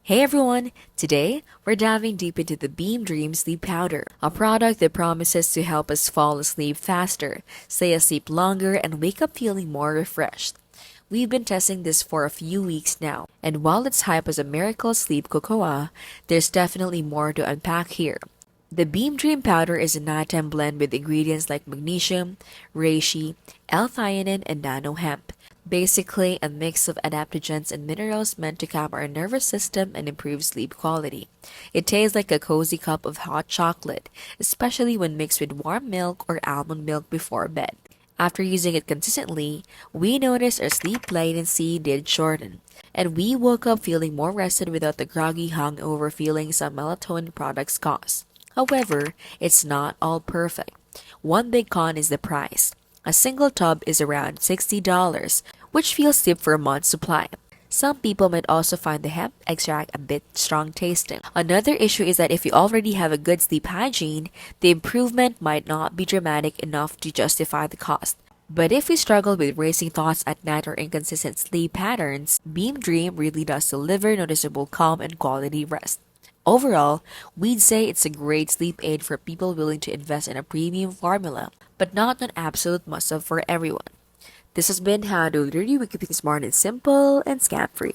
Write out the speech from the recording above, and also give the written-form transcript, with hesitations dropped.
Hey everyone! Today, we're diving deep into the Beam Dream Sleep Powder, a product that promises to help us fall asleep faster, stay asleep longer, and wake up feeling more refreshed. We've been testing this for a few weeks now, and while it's hype as a miracle sleep cocoa, there's definitely more to unpack here. The Beam Dream Powder is a nighttime blend with ingredients like magnesium, reishi, L-theanine, and nano hemp. Basically, a mix of adaptogens and minerals meant to calm our nervous system and improve sleep quality. It tastes like a cozy cup of hot chocolate, especially when mixed with warm milk or almond milk before bed. After using it consistently, we noticed our sleep latency did shorten, and we woke up feeling more rested without the groggy hangover feeling some melatonin products cause. However, it's not all perfect. One big con is the price. A single tub is around $60, which feels steep for a month's supply. Some people might also find the hemp extract a bit strong tasting. Another issue is that if you already have a good sleep hygiene, the improvement might not be dramatic enough to justify the cost. But if you struggle with racing thoughts at night or inconsistent sleep patterns, Beam Dream really does deliver noticeable calm and quality rest. Overall, we'd say it's a great sleep aid for people willing to invest in a premium formula, but not an absolute must-have for everyone. This has been How to Literally Wake Up Smart and Simple and Scam Free.